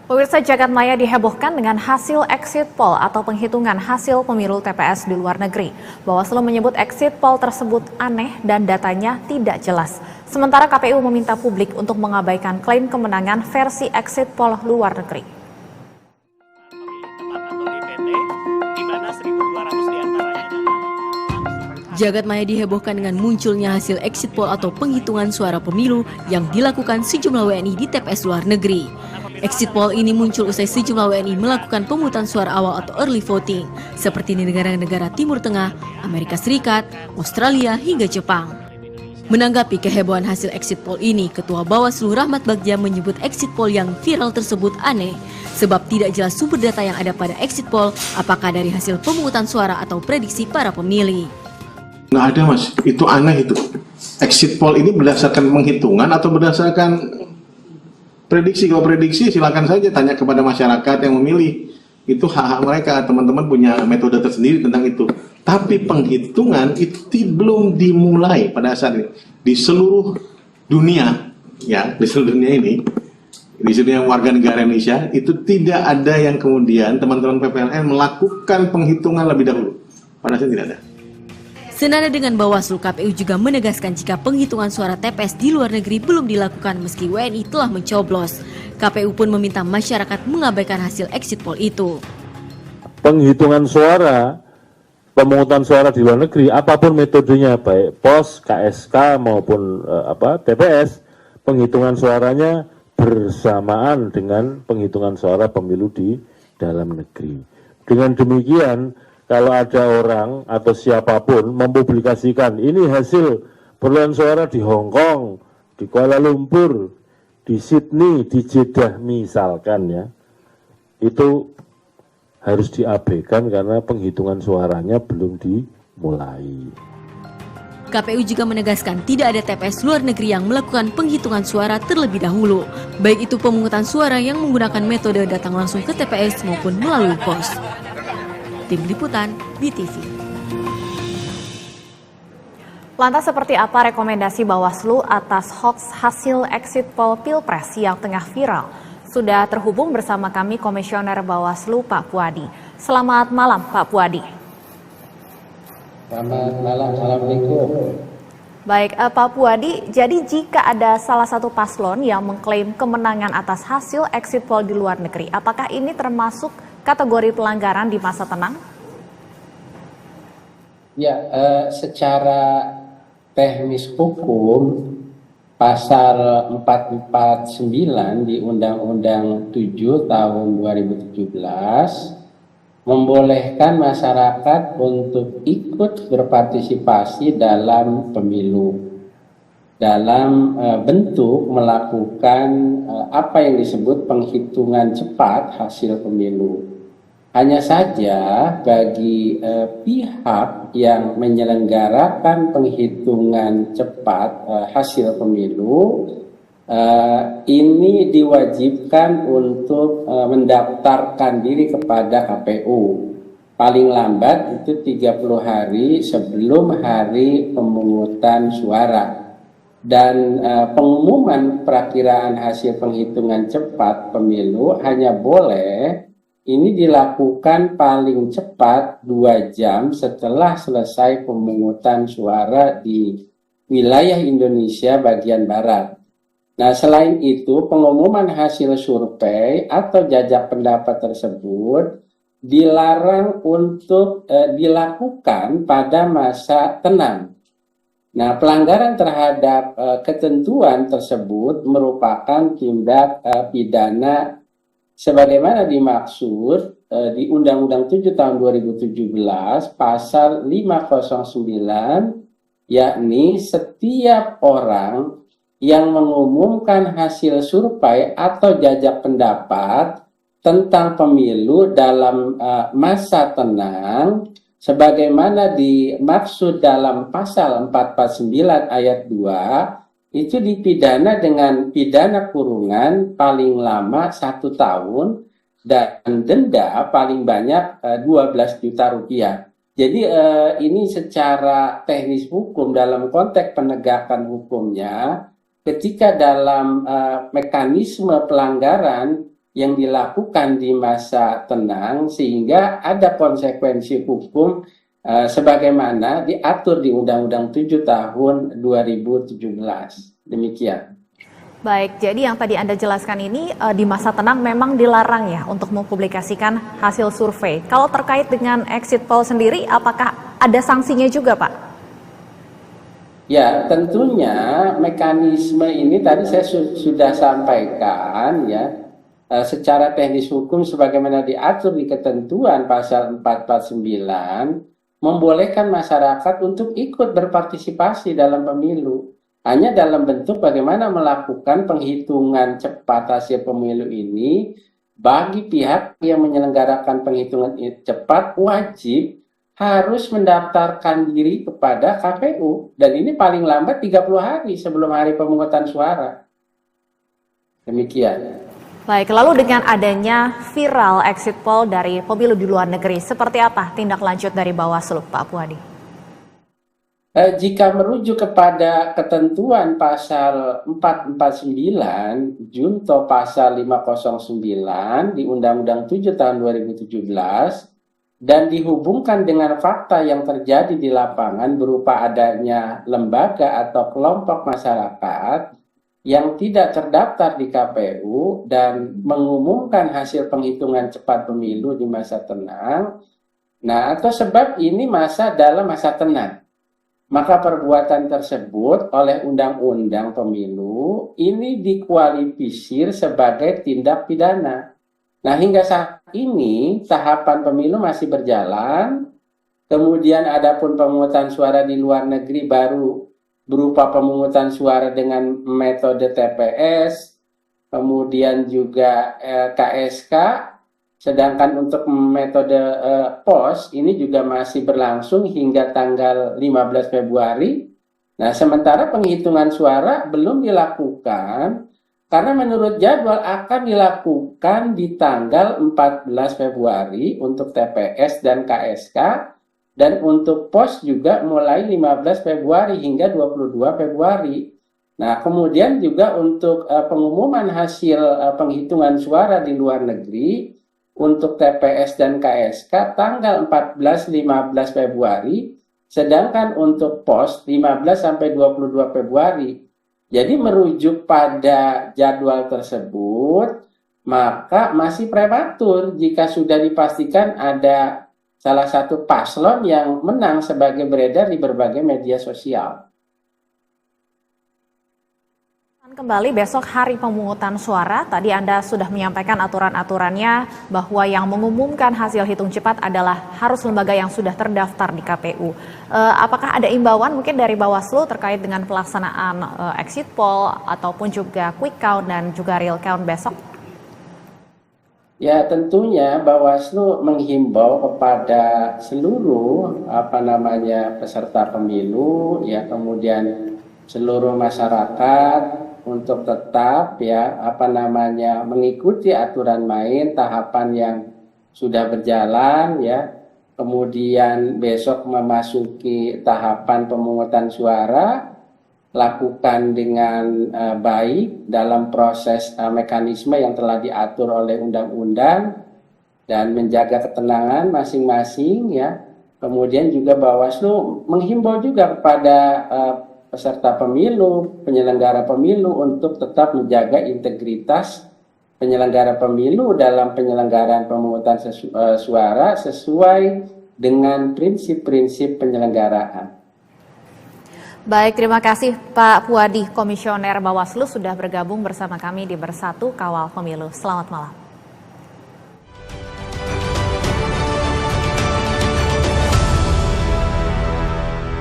Pemirsa, jagat maya dihebohkan dengan hasil exit poll atau penghitungan hasil pemilu TPS di luar negeri. Bawaslu menyebut exit poll tersebut aneh dan datanya tidak jelas. Sementara KPU meminta publik untuk mengabaikan klaim kemenangan versi exit poll luar negeri. Jagat maya dihebohkan dengan munculnya hasil exit poll atau penghitungan suara pemilu yang dilakukan sejumlah WNI di TPS luar negeri. Exit poll ini muncul usai sejumlah WNI melakukan pemungutan suara awal atau early voting, seperti di negara-negara Timur Tengah, Amerika Serikat, Australia, hingga Jepang. Menanggapi kehebohan hasil exit poll ini, Ketua Bawaslu Rahmat Bagja menyebut exit poll yang viral tersebut aneh, sebab tidak jelas sumber data yang ada pada exit poll, apakah dari hasil pemungutan suara atau prediksi para pemilih. Nggak ada, Mas, itu aneh itu. Exit poll ini berdasarkan penghitungan atau berdasarkan prediksi? Kalau prediksi silakan saja tanya kepada masyarakat yang memilih. Itu hak-hak mereka, teman-teman punya metode tersendiri tentang itu. Tapi penghitungan itu belum dimulai pada saat ini. Di seluruh dunia, ya, di seluruh dunia ini, di seluruh warga negara Indonesia, itu tidak ada yang kemudian teman-teman PPLN melakukan penghitungan lebih dahulu. Pada saat tidak ada. Senada dengan Bawaslu, KPU juga menegaskan jika penghitungan suara TPS di luar negeri belum dilakukan meski WNI telah mencoblos. KPU pun meminta masyarakat mengabaikan hasil exit poll itu. Penghitungan suara, pemungutan suara di luar negeri, apapun metodenya, baik POS, KSK maupun TPS, penghitungan suaranya bersamaan dengan penghitungan suara pemilu di dalam negeri. Dengan demikian, kalau ada orang atau siapapun mempublikasikan ini hasil perolehan suara di Hong Kong, di Kuala Lumpur, di Sydney, di Jeddah misalkan ya, itu harus diabaikan karena penghitungan suaranya belum dimulai. KPU juga menegaskan tidak ada TPS luar negeri yang melakukan penghitungan suara terlebih dahulu, baik itu pemungutan suara yang menggunakan metode datang langsung ke TPS maupun melalui pos. Tim Liputan BTV. Lantas seperti apa rekomendasi Bawaslu atas hoax hasil exit poll Pilpres yang tengah viral? Sudah terhubung bersama kami Komisioner Bawaslu Pak Puadi. Selamat malam Pak Puadi. Selamat malam, Assalamualaikum. Baik, Pak Puadi, jadi jika ada salah satu paslon yang mengklaim kemenangan atas hasil exit poll di luar negeri, apakah ini termasuk kategori pelanggaran di masa tenang? Ya, secara teknis hukum, pasal 449 di Undang-Undang 7 tahun 2017 membolehkan masyarakat untuk ikut berpartisipasi dalam pemilu dalam bentuk melakukan apa yang disebut penghitungan cepat hasil pemilu. Hanya saja bagi pihak yang menyelenggarakan penghitungan cepat hasil pemilu, ini diwajibkan untuk mendaftarkan diri kepada KPU. Paling lambat itu 30 hari sebelum hari pemungutan suara. Dan pengumuman perakiraan hasil penghitungan cepat pemilu hanya boleh ini dilakukan paling cepat 2 jam setelah selesai pemungutan suara di wilayah Indonesia bagian Barat. Nah, selain itu, pengumuman hasil survei atau jajak pendapat tersebut dilarang untuk dilakukan pada masa tenang. Nah, pelanggaran terhadap ketentuan tersebut merupakan tindak pidana sebagaimana dimaksud di Undang-Undang 7 tahun 2017 pasal 509, yakni setiap orang yang mengumumkan hasil survei atau jajak pendapat tentang pemilu dalam masa tenang sebagaimana dimaksud dalam pasal 449 ayat 2 itu dipidana dengan pidana kurungan paling lama 1 tahun dan denda paling banyak 12 juta rupiah. Jadi ini secara teknis hukum dalam konteks penegakan hukumnya, ketika dalam mekanisme pelanggaran yang dilakukan di masa tenang sehingga ada konsekuensi hukum sebagaimana diatur di Undang-Undang 7 tahun 2017. Demikian. Baik, jadi yang tadi Anda jelaskan ini di masa tenang memang dilarang ya untuk mempublikasikan hasil survei. Kalau terkait dengan exit poll sendiri, apakah ada sanksinya juga, Pak? Ya, tentunya mekanisme ini tadi saya sudah sampaikan ya, secara teknis hukum sebagaimana diatur di ketentuan pasal 449 membolehkan masyarakat untuk ikut berpartisipasi dalam pemilu. Hanya dalam bentuk bagaimana melakukan penghitungan cepat hasil pemilu ini bagi pihak yang menyelenggarakan penghitungan cepat wajib harus mendaftarkan diri kepada KPU dan ini paling lambat 30 hari sebelum hari pemungutan suara. Demikian. Baik, lalu dengan adanya viral exit poll dari pemilu di luar negeri, seperti apa tindak lanjut dari Bawaslu, Pak Puadi? Jika merujuk kepada ketentuan pasal 449, junto pasal 509 di Undang-Undang 7 tahun 2017, dan dihubungkan dengan fakta yang terjadi di lapangan berupa adanya lembaga atau kelompok masyarakat yang tidak terdaftar di KPU dan mengumumkan hasil penghitungan cepat pemilu di masa tenang, nah atau sebab ini dalam masa tenang, maka perbuatan tersebut oleh Undang-Undang Pemilu ini dikualifikasi sebagai tindak pidana. Nah hingga saat ini tahapan pemilu masih berjalan, kemudian adapun pemungutan suara di luar negeri baru berupa pemungutan suara dengan metode TPS, kemudian juga KSK, sedangkan untuk metode POS ini juga masih berlangsung hingga tanggal 15 Februari. Nah, sementara penghitungan suara belum dilakukan karena menurut jadwal akan dilakukan di tanggal 14 Februari untuk TPS dan KSK. Dan untuk POS juga mulai 15 Februari hingga 22 Februari. Nah, kemudian juga untuk pengumuman hasil penghitungan suara di luar negeri untuk TPS dan KSK tanggal 14-15 Februari, sedangkan untuk POS 15 sampai 22 Februari. Jadi merujuk pada jadwal tersebut, maka masih prematur jika sudah dipastikan ada salah satu paslon yang menang sebagai beredar di berbagai media sosial. Kembali besok hari pemungutan suara, tadi Anda sudah menyampaikan aturan-aturannya bahwa yang mengumumkan hasil hitung cepat adalah harus lembaga yang sudah terdaftar di KPU. Apakah ada imbauan mungkin dari Bawaslu terkait dengan pelaksanaan exit poll ataupun juga quick count dan juga real count besok? Ya tentunya Bawaslu menghimbau kepada seluruh peserta pemilu ya kemudian seluruh masyarakat untuk tetap mengikuti aturan main tahapan yang sudah berjalan ya kemudian besok memasuki tahapan pemungutan suara lakukan dengan baik dalam proses mekanisme yang telah diatur oleh undang-undang dan menjaga ketenangan masing-masing ya. Kemudian juga Bawaslu menghimbau juga kepada peserta pemilu, penyelenggara pemilu untuk tetap menjaga integritas penyelenggara pemilu dalam penyelenggaraan pemungutan suara sesuai dengan prinsip-prinsip penyelenggaraan. Baik, terima kasih Pak Puadi, Komisioner Bawaslu sudah bergabung bersama kami di Bersatu Kawal Pemilu. Selamat malam.